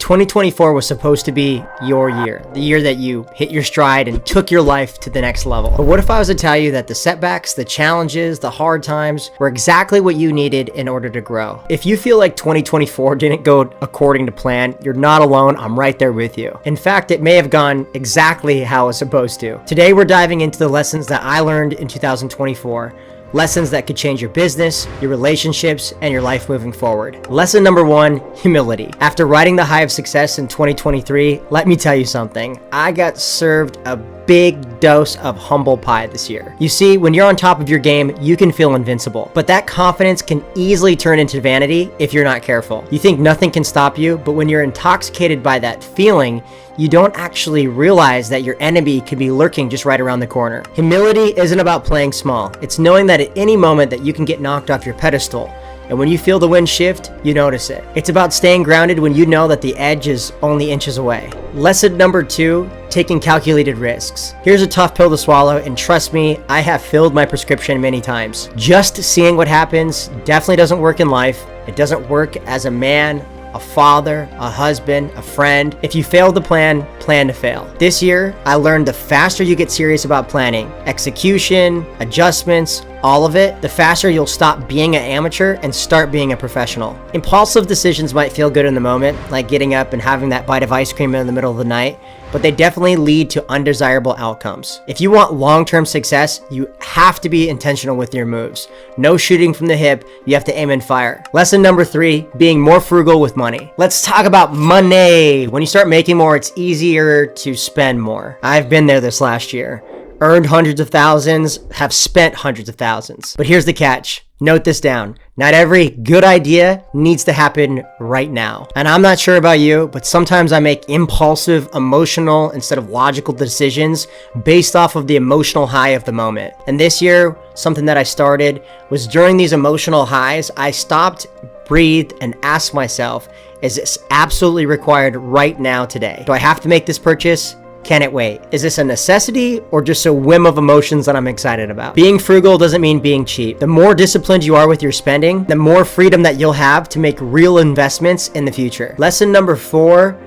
2024 was supposed to be your year, the year that you hit your stride and took your life to the next level. But what if I was to tell you that the setbacks, the challenges, the hard times were exactly what you needed in order to grow? If you feel like 2024 didn't go according to plan, you're not alone. I'm right there with you. In fact, it may have gone exactly how it was supposed to. Today, we're diving into the lessons that I learned in 2024. Lessons that could change your business, your relationships, and your life moving forward. Lesson number 1, humility. After riding the high of success in 2023, let me tell you something. I got served a big dose of humble pie this year. You see, when you're on top of your game, you can feel invincible, but that confidence can easily turn into vanity if you're not careful. You think nothing can stop you, but when you're intoxicated by that feeling, you don't actually realize that your enemy could be lurking just right around the corner. Humility isn't about playing small. It's knowing that at any moment that you can get knocked off your pedestal. And when you feel the wind shift, you notice it. It's about staying grounded when you know that the edge is only inches away. Lesson number 2, taking calculated risks. Here's a tough pill to swallow, and trust me, I have filled my prescription many times. Just seeing what happens definitely doesn't work in life. It doesn't work as a man, a father, a husband, a friend. If you fail to plan to fail. This year, I learned the faster you get serious about planning, execution, adjustments, all of it, the faster you'll stop being an amateur and start being a professional. Impulsive decisions might feel good in the moment, like getting up and having that bite of ice cream in the middle of the night, but they definitely lead to undesirable outcomes. If you want long-term success, you have to be intentional with your moves. No shooting from the hip, you have to aim and fire. Lesson number 3, being more frugal with money. Let's talk about money. When you start making more, it's easier to spend more. I've been there this last year. Earned hundreds of thousands, have spent hundreds of thousands. But here's the catch. Note this down. Not every good idea needs to happen right now. And I'm not sure about you, but sometimes I make impulsive, emotional, instead of logical decisions based off of the emotional high of the moment. And this year, something that I started was during these emotional highs, I stopped, breathed, and asked myself, is this absolutely required right now today? Do I have to make this purchase? Can it wait? Is this a necessity or just a whim of emotions that I'm excited about? Being frugal doesn't mean being cheap. The more disciplined you are with your spending, the more freedom that you'll have to make real investments in the future. Lesson number 4,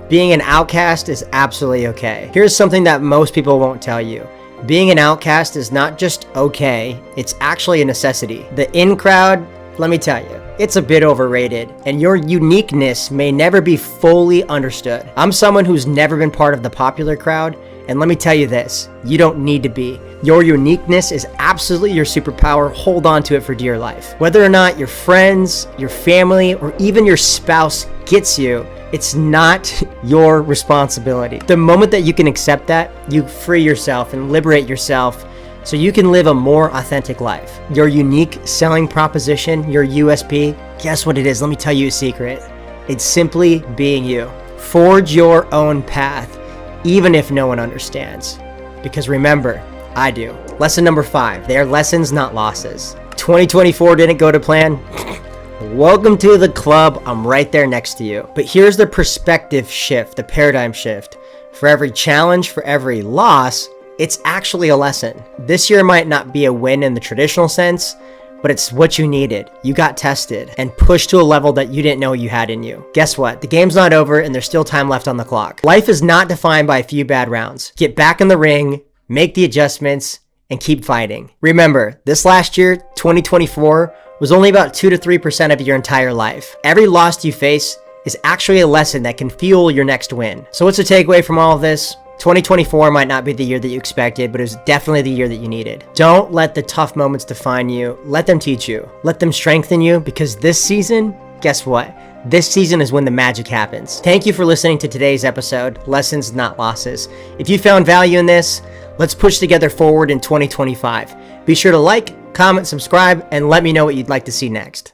being an outcast is absolutely okay. Here's something that most people won't tell you. Being an outcast is not just okay, it's actually a necessity. The in crowd, let me tell you, it's a bit overrated, and your uniqueness may never be fully understood. I'm someone who's never been part of the popular crowd, and let me tell you this, you don't need to be. Your uniqueness is absolutely your superpower. Hold on to it for dear life. Whether or not your friends, your family, or even your spouse gets you, it's not your responsibility. The moment that you can accept that, you free yourself and liberate yourself so you can live a more authentic life. Your unique selling proposition, your USP, guess what it is? Let me tell you a secret. It's simply being you. Forge your own path, even if no one understands. Because remember, I do. Lesson number 5, they are lessons, not losses. 2024 didn't go to plan. Welcome to the club. I'm right there next to you. But here's the perspective shift, the paradigm shift. For every challenge, for every loss, it's actually a lesson. This year might not be a win in the traditional sense, but it's what you needed. You got tested and pushed to a level that you didn't know you had in you. Guess what? The game's not over and there's still time left on the clock. Life is not defined by a few bad rounds. Get back in the ring, make the adjustments, and keep fighting. Remember, this last year, 2024, was only about 2 to 3% of your entire life. Every loss you face is actually a lesson that can fuel your next win. So what's the takeaway from all of this? 2024 might not be the year that you expected, but it was definitely the year that you needed. Don't let the tough moments define you. Let them teach you. Let them strengthen you, because this season, guess what? This season is when the magic happens. Thank you for listening to today's episode, Lessons Not Losses. If you found value in this, let's push together forward in 2025. Be sure to like, comment, subscribe, and let me know what you'd like to see next.